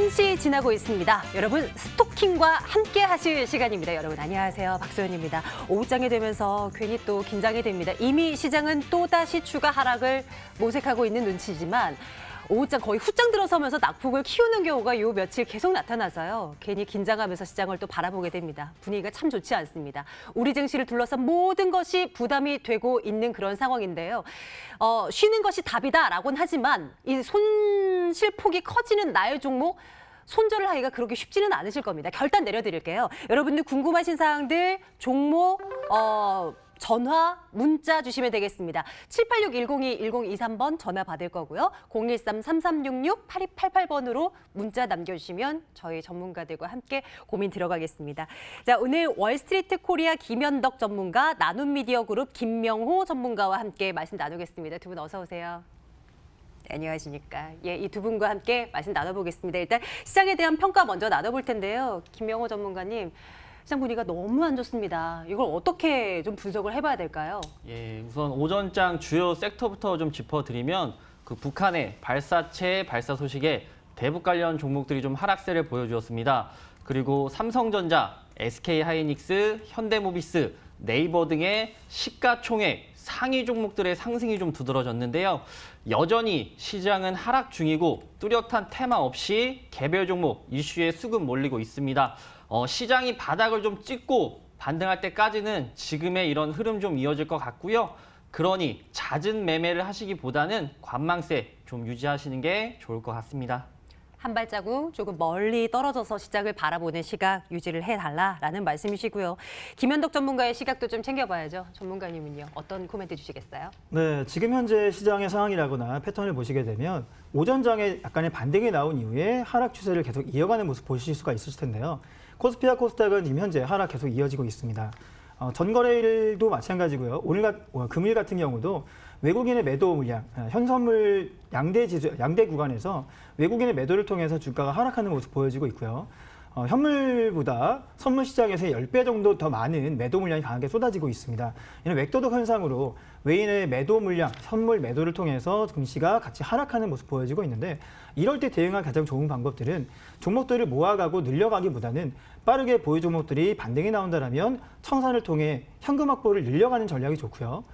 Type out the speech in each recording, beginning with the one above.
1시 지나고 있습니다. 여러분 스토킹과 함께 하실 시간입니다. 여러분 안녕하세요. 박소연입니다. 오후장이 되면서 괜히 또 긴장이 됩니다. 이미 시장은 또다시 추가 하락을 모색하고 있는 눈치지만 오후장 거의 후장 들어서면서 낙폭을 키우는 경우가 요 며칠 계속 나타나서요. 괜히 긴장하면서 시장을 또 바라보게 됩니다. 분위기가 참 좋지 않습니다. 우리 증시를 둘러싼 모든 것이 부담이 되고 있는 그런 상황인데요. 쉬는 것이 답이다라고는 하지만 이 손실폭이 커지는 나의 종목 손절을 하기가 그렇게 쉽지는 않으실 겁니다. 결단 내려드릴게요. 여러분들 궁금하신 사항들 종목 전화, 문자 주시면 되겠습니다. 786-102-1023번 전화 받을 거고요. 013-3366-8288번으로 문자 남겨주시면 저희 전문가들과 함께 고민 들어가겠습니다. 자, 오늘 월스트리트 코리아 김현덕 전문가, 나눔미디어 그룹 김명호 전문가와 함께 말씀 나누겠습니다. 두 분 어서 오세요. 네, 안녕하십니까. 예, 이 두 분과 함께 말씀 나눠보겠습니다. 일단 시장에 대한 평가 먼저 나눠볼 텐데요. 김명호 전문가님. 시장 분위기가 너무 안 좋습니다. 이걸 어떻게 좀 분석을 해봐야 될까요? 예, 우선 오전장 주요 섹터부터 좀 짚어드리면 그 북한의 발사체 발사 소식에 대북 관련 종목들이 좀 하락세를 보여주었습니다. 그리고 삼성전자, SK하이닉스, 현대모비스, 네이버 등의 시가총액 상위 종목들의 상승이 좀 두드러졌는데요. 여전히 시장은 하락 중이고 뚜렷한 테마 없이 개별 종목 이슈에 수급 몰리고 있습니다. 시장이 바닥을 좀 찍고 반등할 때까지는 지금의 이런 흐름 좀 이어질 것 같고요. 그러니 잦은 매매를 하시기보다는 관망세 좀 유지하시는 게 좋을 것 같습니다. 한 발자국 조금 멀리 떨어져서 시장을 바라보는 시각 유지를 해달라라는 말씀이시고요. 김현덕 전문가의 시각도 좀 챙겨봐야죠. 전문가님은요. 어떤 코멘트 주시겠어요? 네, 지금 현재 시장의 상황이라거나 패턴을 보시게 되면 오전장에 약간의 반등이 나온 이후에 하락 추세를 계속 이어가는 모습 보실 수가 있으실 텐데요. 코스피와 코스닥은 지금 현재 하락 계속 이어지고 있습니다. 전거래일도 마찬가지고요. 금일 같은 경우도 외국인의 매도 물량, 현선물 양대 구간에서 외국인의 매도를 통해서 주가가 하락하는 모습 보여지고 있고요. 현물보다 선물 시장에서 10배 정도 더 많은 매도 물량이 강하게 쏟아지고 있습니다. 이런 웹도덕 현상으로 외인의 매도 물량, 선물 매도를 통해서 증시가 같이 하락하는 모습 보여지고 있는데 이럴 때 대응할 가장 좋은 방법들은 종목들을 모아가고 늘려가기보다는 빠르게 보유 종목들이 반등이 나온다면 청산을 통해 현금 확보를 늘려가는 전략이 좋고요.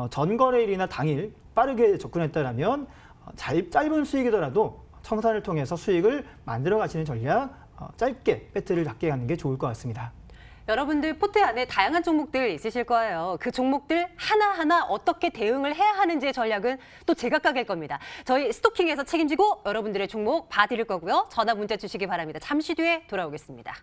전거래일이나 당일 빠르게 접근했다면 짧은 수익이더라도 청산을 통해서 수익을 만들어 가시는 전략, 짧게 배트를 잡게 하는 게 좋을 것 같습니다. 여러분들 포트 안에 다양한 종목들 있으실 거예요. 그 종목들 하나하나 어떻게 대응을 해야 하는지의 전략은 또 제각각일 겁니다. 저희 스토킹에서 책임지고 여러분들의 종목 봐드릴 거고요. 전화 문자 주시기 바랍니다. 잠시 뒤에 돌아오겠습니다.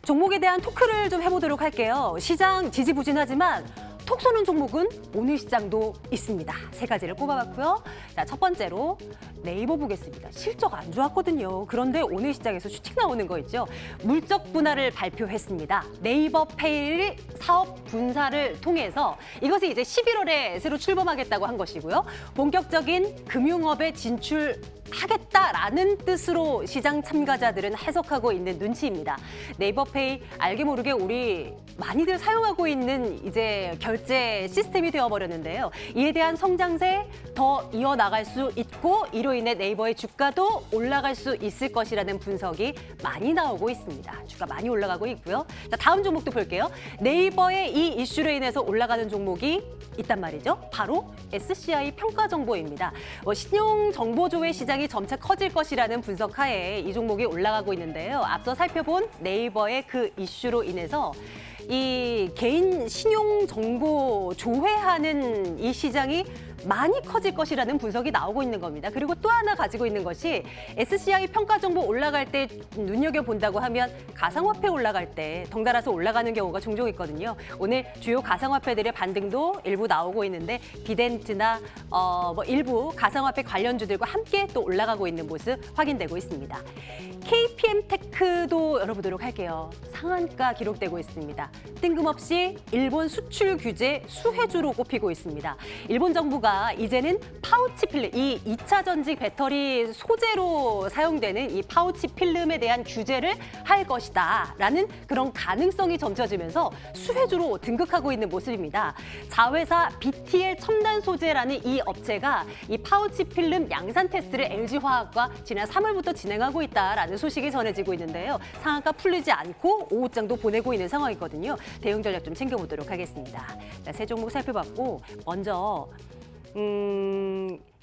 종목에 대한 토크를 좀 해보도록 할게요. 시장 지지부진하지만 톡 쏘는 종목은 오늘 시장도 있습니다. 세 가지를 꼽아봤고요. 자, 첫 번째로 네이버 보겠습니다. 실적 안 좋았거든요. 그런데 오늘 시장에서 슈팅 나오는 거 있죠. 물적 분할을 발표했습니다. 네이버 페이 사업 분사를 통해서 이것이 이제 11월에 새로 출범하겠다고 한 것이고요. 본격적인 금융업에 진출하겠다라는 뜻으로 시장 참가자들은 해석하고 있는 눈치입니다. 네이버페이 알게 모르게 우리 많이들 사용하고 있는 이제 결제 시스템이 되어버렸는데요. 이에 대한 성장세 더 이어나갈 수 있고 이로 인해 네이버의 주가도 올라갈 수 있을 것이라는 분석이 많이 나오고 있습니다. 주가 많이 올라가고 있고요. 자, 다음 종목도 볼게요. 네이버의 이 이슈로 인해서 올라가는 종목이 있단 말이죠. 바로 SCI 평가정보입니다. 신용정보조회 시장이 점차 커질 것이라는 분석하에 이 종목이 올라가고 있는데요. 앞서 살펴본 네이버의 그 이슈로 인해서 이 개인 신용 정보 조회하는 이 시장이 많이 커질 것이라는 분석이 나오고 있는 겁니다. 그리고 또 하나 가지고 있는 것이 SCI 평가 정보 올라갈 때 눈여겨본다고 하면 가상화폐 올라갈 때 덩달아서 올라가는 경우가 종종 있거든요. 오늘 주요 가상화폐들의 반등도 일부 나오고 있는데 비덴트나 일부 가상화폐 관련주들과 함께 또 올라가고 있는 모습 확인되고 있습니다. KPM테크도 열어보도록 할게요. 상한가 기록되고 있습니다. 뜬금없이 일본 수출 규제 수혜주로 꼽히고 있습니다. 일본 정부가 이제는 파우치 필름, 이 2차 전지 배터리 소재로 사용되는 이 파우치 필름에 대한 규제를 할 것이다라는 그런 가능성이 점쳐지면서 수혜주로 등극하고 있는 모습입니다. 자회사 BTL 첨단 소재라는 이 업체가 이 파우치 필름 양산 테스트를 LG화학과 지난 3월부터 진행하고 있다라는 소식이 전해지고 있는데요. 상한가 풀리지 않고 오후장도 보내고 있는 상황이거든요. 대응 전략 좀 챙겨보도록 하겠습니다. 자, 세 종목 살펴봤고 먼저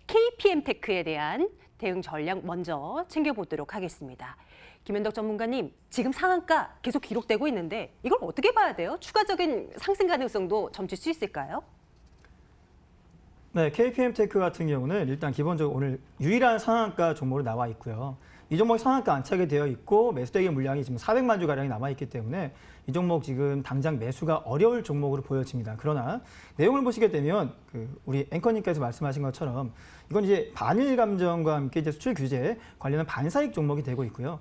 KPM테크에 대한 대응 전략 먼저 챙겨보도록 하겠습니다. 김현덕 전문가님, 지금 상한가 계속 기록되고 있는데 이걸 어떻게 봐야 돼요? 추가적인 상승 가능성도 점칠 수 있을까요? 네, KPM테크 같은 경우는 일단 기본적으로 오늘 유일한 상한가 종목으로 나와 있고요. 이 종목이 상한가 안착이 되어 있고 매수대기 물량이 지금 400만 주 가량이 남아 있기 때문에 이 종목 지금 당장 매수가 어려울 종목으로 보여집니다. 그러나 내용을 보시게 되면 우리 앵커님께서 말씀하신 것처럼 이건 이제 반일 감정과 함께 이제 수출 규제 관련한 반사익 종목이 되고 있고요.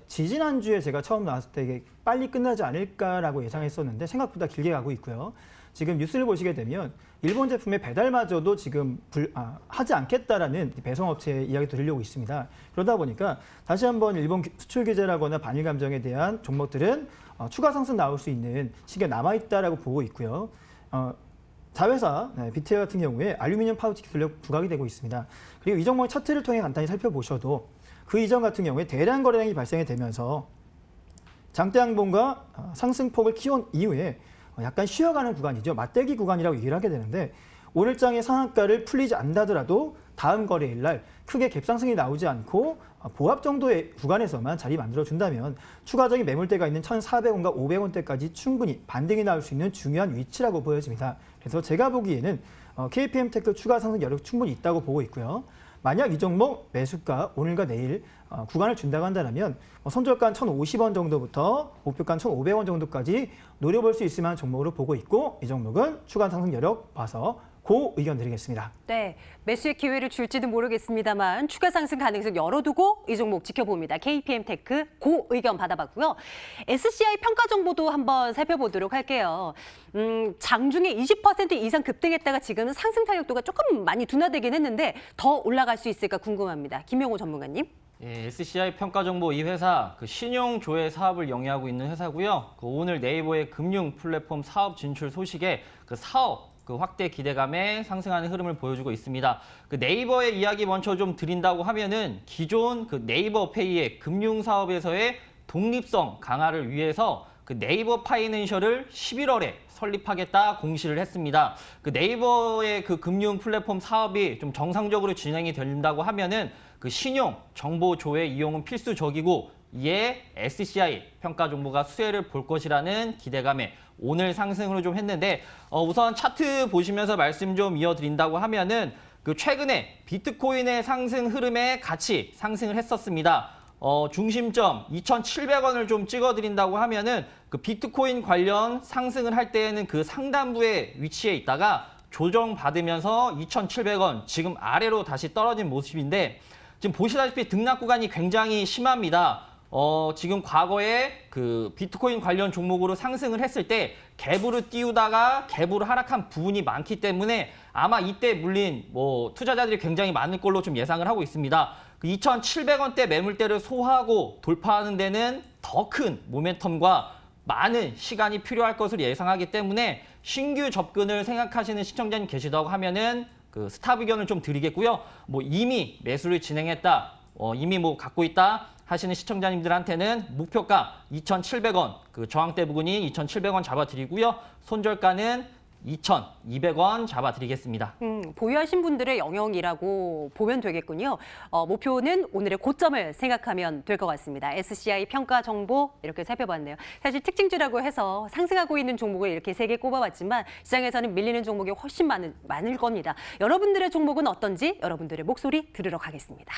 지지난주에 제가 처음 나왔을 때 이게 빨리 끝나지 않을까라고 예상했었는데 생각보다 길게 가고 있고요. 지금 뉴스를 보시게 되면 일본 제품의 배달마저도 지금 하지 않겠다라는 배송업체의 이야기도 들려오고 있습니다. 그러다 보니까 다시 한번 일본 수출 규제라거나 반일 감정에 대한 종목들은 추가 상승 나올 수 있는 시기가 남아있다라고 보고 있고요. 자회사 BTL 같은 경우에 알루미늄 파우치 기술력 부각이 되고 있습니다. 그리고 이 종목의 차트를 통해 간단히 살펴보셔도 그 이전 같은 경우에 대량 거래량이 발생이 되면서 장대 양봉과 상승폭을 키운 이후에 약간 쉬어가는 구간이죠. 맞대기 구간이라고 얘기를 하게 되는데 오늘장의 상한가를 풀리지 않다더라도 다음 거래일 날 크게 갭상승이 나오지 않고 보합 정도의 구간에서만 자리 만들어준다면 추가적인 매물대가 있는 1,400원과 500원대까지 충분히 반등이 나올 수 있는 중요한 위치라고 보여집니다. 그래서 제가 보기에는 KPM테크 추가 상승 여력 충분히 있다고 보고 있고요. 만약 이 종목 매수가 오늘과 내일 구간을 준다고 한다면 손절가 1,050원 정도부터 목표가 1,500원 정도까지 노려볼 수 있을 만한 종목으로 보고 있고 이 종목은 추가 상승 여력 봐서 고 의견 드리겠습니다. 네, 매수의 기회를 줄지도 모르겠습니다만 추가 상승 가능성 열어두고 이 종목 지켜봅니다. KPM테크 고 의견 받아봤고요. SCI 평가 정보도 한번 살펴보도록 할게요. 장중에 20% 이상 급등했다가 지금은 상승 탄력도가 조금 많이 둔화되긴 했는데 더 올라갈 수 있을까 궁금합니다. 김용호 전문가님. 예, SCI 평가정보 이 회사 신용 조회 사업을 영위하고 있는 회사고요. 오늘 네이버의 금융 플랫폼 사업 진출 소식에 사업 확대 기대감에 상승하는 흐름을 보여주고 있습니다. 네이버의 이야기 먼저 좀 드린다고 하면은 기존 네이버 페이의 금융 사업에서의 독립성 강화를 위해서 네이버 파이낸셜을 11월에 설립하겠다 공시를 했습니다. 네이버의 금융 플랫폼 사업이 좀 정상적으로 진행이 된다고 하면은 신용 정보 조회 이용은 필수적이고 이에 SCI 평가 정보가 수혜를 볼 것이라는 기대감에 오늘 상승으로 좀 했는데 우선 차트 보시면서 말씀 좀 이어드린다고 하면은 최근에 비트코인의 상승 흐름에 같이 상승을 했었습니다. 중심점 2,700원을 좀 찍어드린다고 하면은 비트코인 관련 상승을 할 때에는 상단부에 위치해 있다가 조정받으면서 2,700원 지금 아래로 다시 떨어진 모습인데 지금 보시다시피 등락 구간이 굉장히 심합니다. 지금 과거에 비트코인 관련 종목으로 상승을 했을 때 갭으로 띄우다가 갭으로 하락한 부분이 많기 때문에 아마 이때 물린 투자자들이 굉장히 많을 걸로 좀 예상을 하고 있습니다. 2,700원대 매물대를 소화하고 돌파하는 데는 더 큰 모멘텀과 많은 시간이 필요할 것으로 예상하기 때문에 신규 접근을 생각하시는 시청자님 계시다고 하면은 스탑 의견을 좀 드리겠고요. 이미 매수를 진행했다, 이미 갖고 있다 하시는 시청자님들한테는 목표가 2,700원, 저항대 부근이 2,700원 잡아드리고요. 손절가는 2,200원 잡아드리겠습니다. 보유하신 분들의 영역이라고 보면 되겠군요. 목표는 오늘의 고점을 생각하면 될 것 같습니다. SCI 평가 정보 이렇게 살펴봤네요. 사실 특징주라고 해서 상승하고 있는 종목을 이렇게 3개 꼽아봤지만 시장에서는 밀리는 종목이 훨씬 많을 겁니다. 여러분들의 종목은 어떤지 여러분들의 목소리 들으러 가겠습니다.